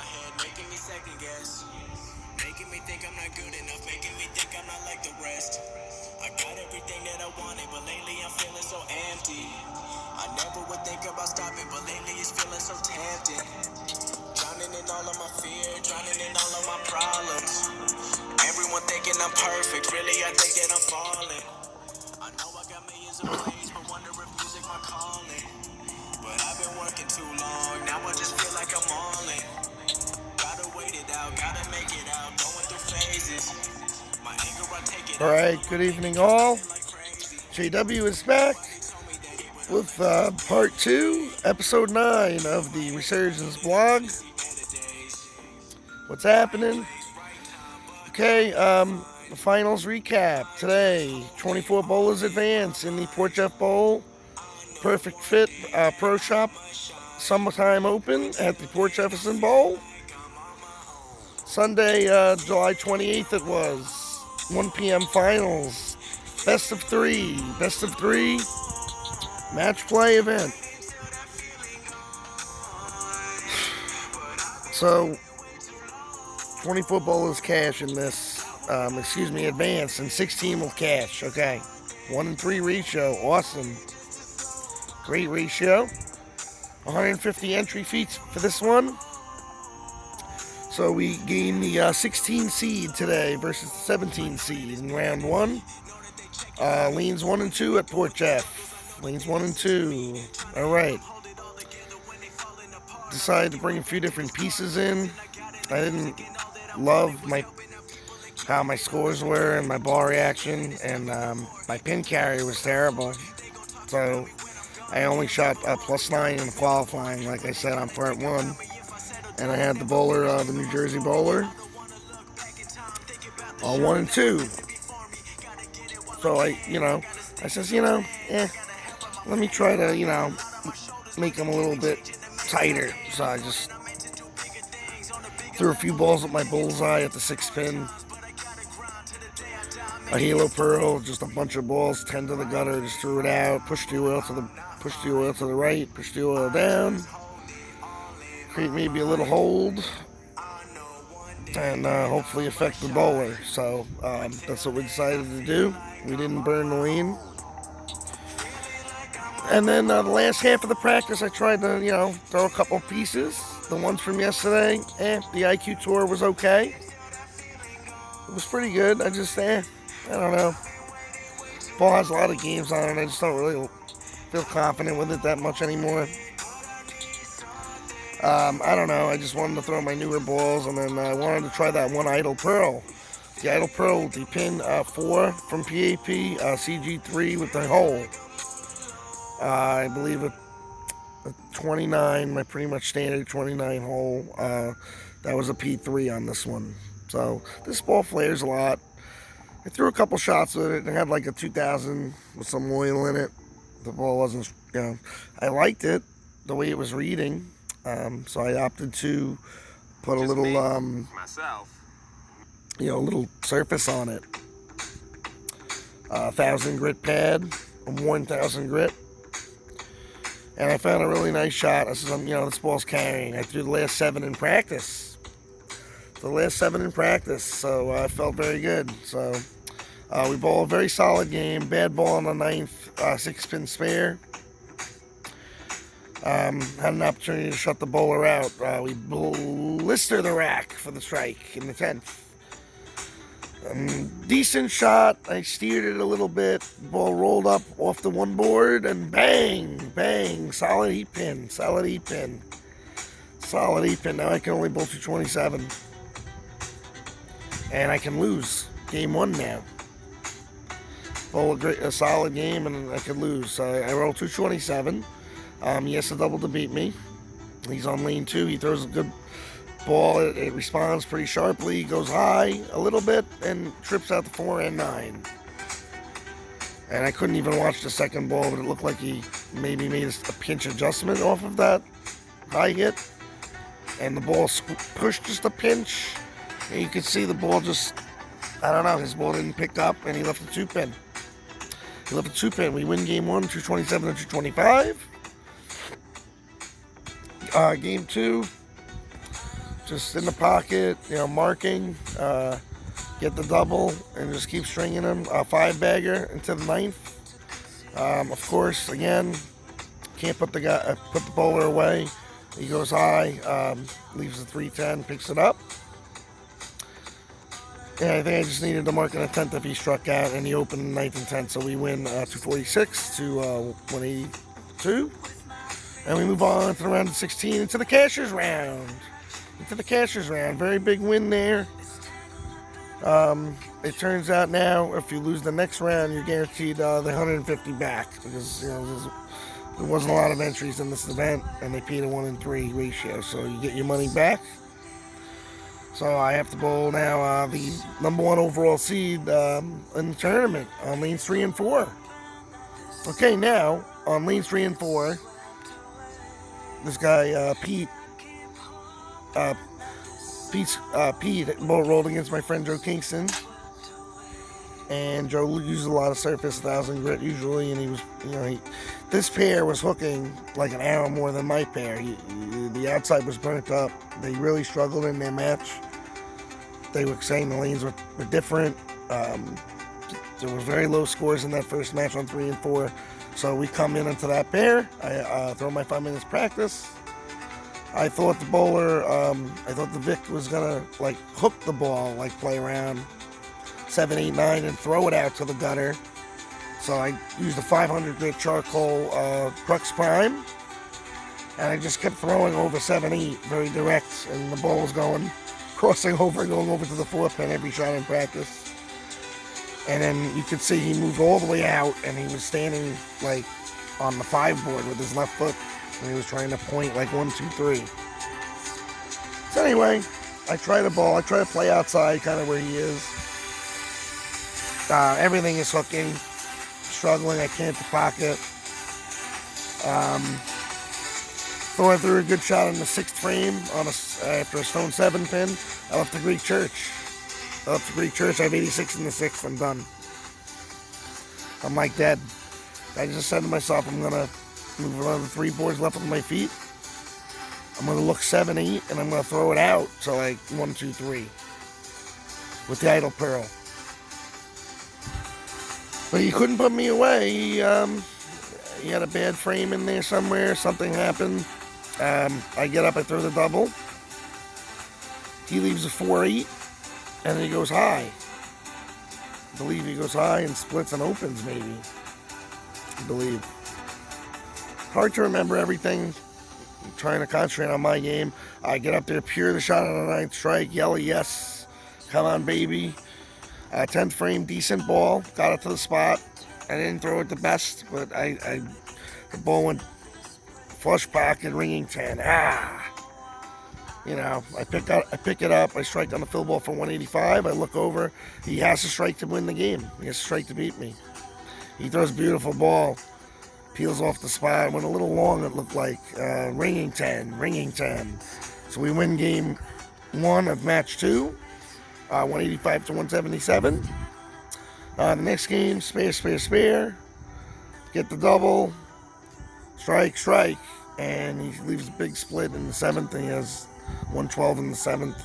my head, making me second guess. Making me think I'm not good enough, making me think I'm not like the rest. I got everything that I wanted, but lately I'm feeling so empty. I never would think about stopping, but lately it's feeling so tempting. Drowning in all of my fear, drowning in all of my problems. Everyone thinking I'm perfect, really I think that I'm falling. I know I got millions of plays, but wonder if music my calling. But I've been working too long, now I just feel like I'm all in. Gotta wait it out, gotta make it out, going through phases. My anger, I take it. All right, good evening, all. JW is back with part 2, episode 9 of the Resurgence blog. What's happening? Okay, the finals recap today. 24 bowlers advance in the Port Jeff Bowl. Perfect Fit Pro Shop Summertime Open at the Port Jefferson Bowl. Sunday, July 28th it was. 1 p.m. finals. Best of three match play event. So, 24 bowlers cash in this, advance, and 16 will cash. Okay. 1-3 ratio. Awesome. Great ratio. 150 entry fees for this one. So we gain the 16 seed today versus the 17 seed in round 1. Lanes 1 and 2 at Port Jeff. Lanes 1 and 2. All right. Decided to bring a few different pieces in. I didn't love how my scores were and my ball reaction, and my pin carry was terrible. So I only shot +9 in the qualifying, like I said on part 1. And I had the bowler, the New Jersey bowler, 1 and 2. So I says, let me try to, make them a little bit tighter. So I just threw a few balls at my bullseye at the 6 pin. A halo pearl, just a bunch of balls, 10 to the gutter, just threw it out, pushed the oil to the right, pushed the oil down. Create maybe a little hold, and hopefully affect the bowler. So that's what we decided to do. We didn't burn the lane. And then the last half of the practice, I tried to, throw a couple pieces. The ones from yesterday, the IQ tour was okay. It was pretty good. I don't know. Ball has a lot of games on it. I just don't really feel confident with it that much anymore. I don't know. I just wanted to throw my newer balls, and then I wanted to try that one idle pearl. The idle pearl with the pin 4 from PAP, CG3 with the hole. I believe a 29, my pretty much standard 29 hole. That was a P3 on this one. So this ball flares a lot. I threw a couple shots with it and had like a 2000 with some oil in it. The ball wasn't, I liked it, the way it was reading. So I opted to put a little, little surface on it. 1,000 grit pad, a 1,000 grit. And I found a really nice shot. I said, this ball's carrying. I threw the last 7 in practice. So I felt very good. So we bowled a very solid game. Bad ball on the 9th, 6-pin spare. Had an opportunity to shut the bowler out. We blister the rack for the strike in the 10th. Decent shot. I steered it a little bit. Ball rolled up off the one board, and bang. Solid heat pin. Now I can only bowl 227. And I can lose game 1 now. Bowl a solid game, and I could lose. So I roll 227. He has to double to beat me. He's on lane 2. He throws a good ball. It responds pretty sharply. Goes high a little bit and trips out the 4 and 9. And I couldn't even watch the second ball, but it looked like he maybe made a pinch adjustment off of that high hit. And the ball pushed just a pinch. And you could see the ball just, his ball didn't pick up, and he left the 2-pin. We win game 1, 227 to 225. Game 2, just in the pocket, marking, get the double, and just keep stringing them. A 5-bagger into the ninth. Of course, again, can't put the bowler away. He goes high, leaves the 310, picks it up. And I think I just needed to mark in a 10th if he struck out, and he opened the 9th and 10th, so we win 246 to 182. And we move on to the round of 16 into the cashier's round. Very big win there. It turns out now if you lose the next round, you're guaranteed the 150 back because there wasn't a lot of entries in this event, and they paid a 1-in-3 ratio, so you get your money back. So I have to bowl now the number 1 overall seed in the tournament on lanes 3 and 4. Okay, now on lanes 3 and 4, this guy Pete rolled against my friend Joe Kingston, and Joe uses a lot of surface, 1,000 grit usually, and he was, this pair was hooking like an hour more than my pair. The outside was burnt up. They really struggled in their match. They were saying the lanes were different. There was very low scores in that first match on 3 and 4. So we come in into that pair. I throw my 5 minutes practice. I thought the bowler, I thought the Vic was gonna hook the ball, play around 7, 8, 9 and throw it out to the gutter. So I used a 500 grit charcoal Crux Prime, and I just kept throwing over 7, 8, very direct, and the ball was crossing over, going over to the 4-pin every shot in practice. And then you could see he moved all the way out, and he was standing on the 5 board with his left foot, and he was trying to point 1, 2, 3. So anyway, I try the ball. I try to play outside, kind of where he is. Everything is hooking, struggling. I can't pocket. Thought I threw a good shot on the 6th frame after a stone 7 pin. I left the Greek Church. I have 86 in the 6th. I'm done. I'm dead. I just said to myself, I'm going to move around the 3 boards left with my feet. I'm going to look 7, 8, and I'm going to throw it out to 1, 2, 3 with the idle pearl. But he couldn't put me away. He had a bad frame in there somewhere. Something happened. I get up, I throw the double. He leaves a 4, 8, and then he goes high. I believe he goes high and splits and opens, maybe. I believe. Hard to remember everything. I'm trying to concentrate on my game. I get up there, pure the shot on the 9th strike. Yellow, yes. Come on, baby. 10th frame, decent ball. Got it to the spot. I didn't throw it the best, but the ball went flush pocket, ringing 10. I pick it up. I strike on the fill ball for 185. I look over. He has to strike to win the game. He has to strike to beat me. He throws a beautiful ball. Peels off the spot. Went a little long, it looked like. Ringing 10. So we win game 1 of match 2. 185 to 177. The next game, spare. Get the double. Strike. And he leaves a big split in the 7th. And he has 112 in the 7th.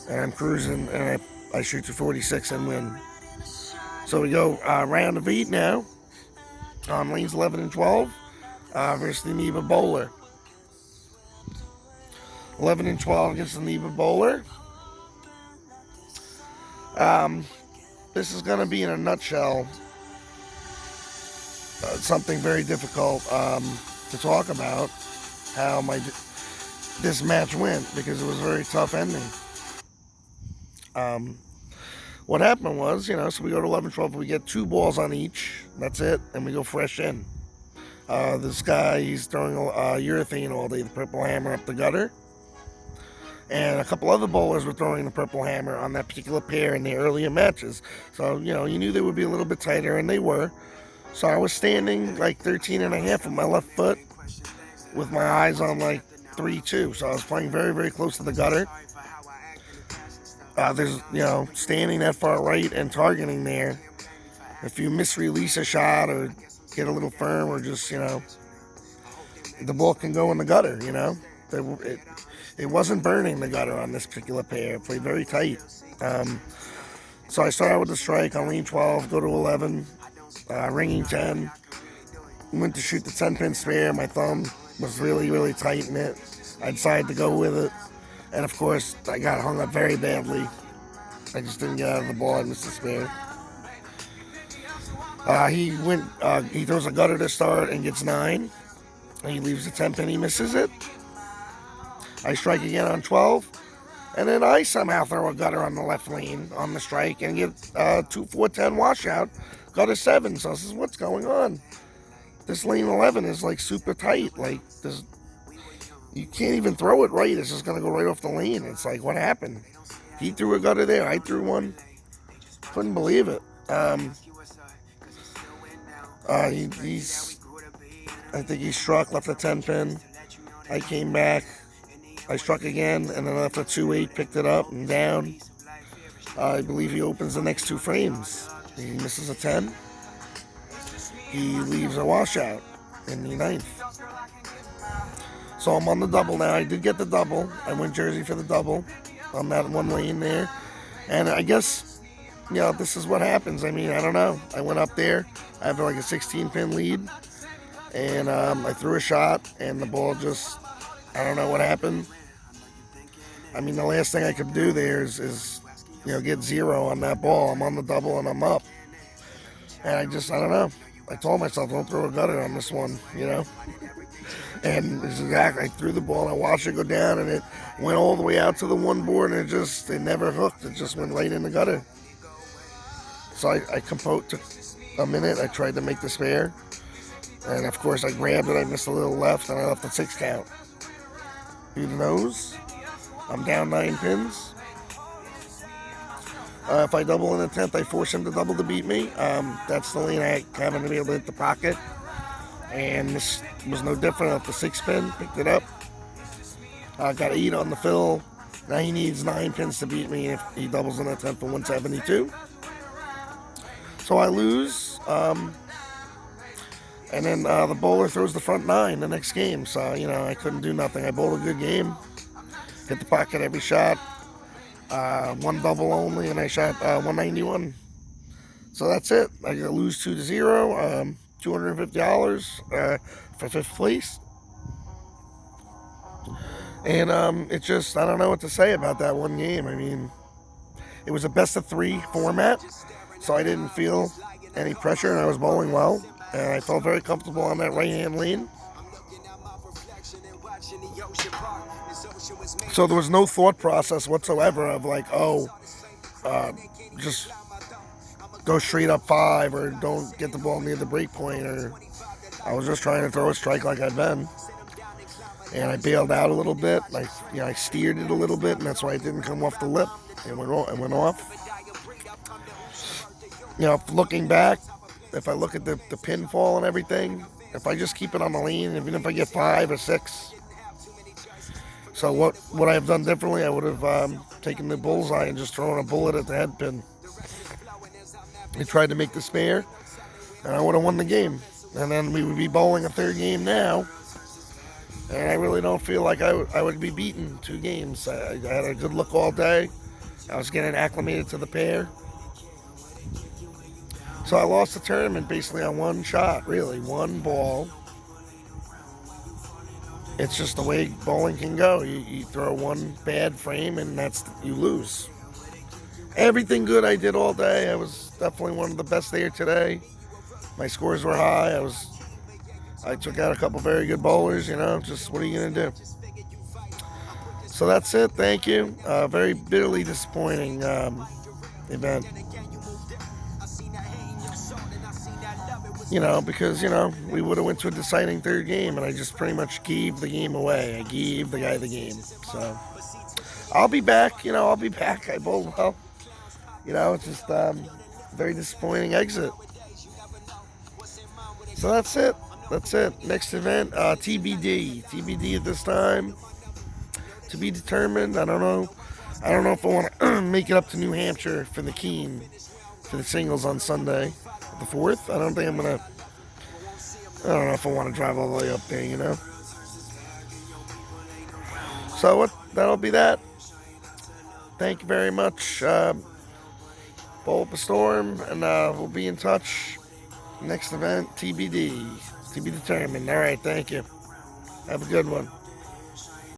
And I'm cruising, and I shoot to 46 and win. So we go round of 8 now. On lanes 11 and 12 versus the Neva bowler. 11 and 12 against the Neva bowler. This is going to be, in a nutshell, something very difficult to talk about, how this match went, because it was a very tough ending. What happened was, so we go to 11-12, we get 2 balls on each, that's it, and we go fresh in. This guy, he's throwing urethane all day, the purple hammer up the gutter. And a couple other bowlers were throwing the purple hammer on that particular pair in the earlier matches. So, you knew they would be a little bit tighter, and they were. So I was standing 13 and a half with my left foot with my eyes on 3-2. So I was playing very, very close to the gutter. There's, standing that far right and targeting there. If you misrelease a shot or get a little firm or just, the ball can go in the gutter, It wasn't burning the gutter on this particular pair. It played very tight. So I started out with the strike on lean 12, go to 11, ringing 10. Went to shoot the 10-pin spare. My thumb was really, really tight in it. I decided to go with it. And of course, I got hung up very badly. I just didn't get out of the ball. I missed the spare. He throws a gutter to start and gets 9. He leaves the 10-pin. He misses it. I strike again on 12. And then I somehow throw a gutter on the left lane on the strike and get 2-4-10 washout. Gutter 7. So this is what's going on. This lane 11 is like super tight. Like this, you can't even throw it right. It's just gonna go right off the lane. It's like, what happened? He threw a gutter there. I threw one. Couldn't believe it. I think he struck, left a 10-pin. I came back. I struck again, and then left a 2-8, picked it up and down. I believe he opens the next 2 frames. He misses a 10. He leaves a washout in the 9th. So I'm on the double now. I did get the double. I went Jersey for the double on that one lane there. And I guess, this is what happens. I mean, I don't know. I went up there. I have like a 16-pin lead. And I threw a shot, and the ball just, I don't know what happened. I mean, the last thing I could do there is get 0 on that ball. I'm on the double, and I'm up. And I don't know. I told myself, don't throw a gutter on this one, And it's exactly, I threw the ball, I watched it go down, and it went all the way out to the one board, and it never hooked. It just went right in the gutter. So I composed, took a minute, I tried to make the spare. And of course, I grabbed it, I missed a little left, and I left a 6 count. Through the nose. I'm down 9 pins. If I double in the 10th, I force him to double to beat me. That's the lane I happen to be able to hit the pocket. And this was no different. Off the 6-pin, picked it up. Got 8 on the fill. Now he needs 9 pins to beat me if he doubles in the 10th for 172. So I lose. And then the bowler throws the front 9 the next game. So, I couldn't do nothing. I bowled a good game. Hit the pocket every shot. 1 double only, and I shot 191. So that's it. I lose 2-0. $250 for 5th place. And it just, I don't know what to say about that one game. I mean, it was a best-of-3 format, so I didn't feel any pressure, and I was bowling well. And I felt very comfortable on that right-hand lane. So there was no thought process whatsoever of like, just go straight up 5 or don't get the ball near the break point. Or I was just trying to throw a strike like I've been. And I bailed out a little bit. I steered it a little bit, and that's why it didn't come off the lip. It went off. Looking back, if I look at the pinfall and everything, if I just keep it on the lane, even if I get 5 or 6. So what I have done differently, I would have taken the bullseye and just thrown a bullet at the head pin. I tried to make the spare, and I would have won the game. And then we would be bowling a 3rd game now. And I really don't feel like I would be beaten 2 games. I had a good look all day. I was getting acclimated to the pair. So I lost the tournament basically on 1 shot, really, 1 ball. It's just the way bowling can go. You throw 1 bad frame, and you lose. Everything good I did all day. I was definitely one of the best there today. My scores were high. I took out a couple very good bowlers, just what are you going to do? So that's it. Thank you. Very bitterly disappointing event. Because, we would have went to a deciding 3rd game, and I just pretty much gave the game away. I gave the guy the game. So I'll be back. I'll be back. I bowled well. It's just very disappointing exit. So that's it. Next event, TBD. TBD at this time. To be determined. I don't know if I want to make it up to New Hampshire for the Keen, for the singles on Sunday, the 4th. I don't know if I want to drive all the way up there, So what? That'll be that. Thank you very much. Bowl up a storm, and we'll be in touch. Next event, TBD. To be determined. All right, thank you. Have a good one.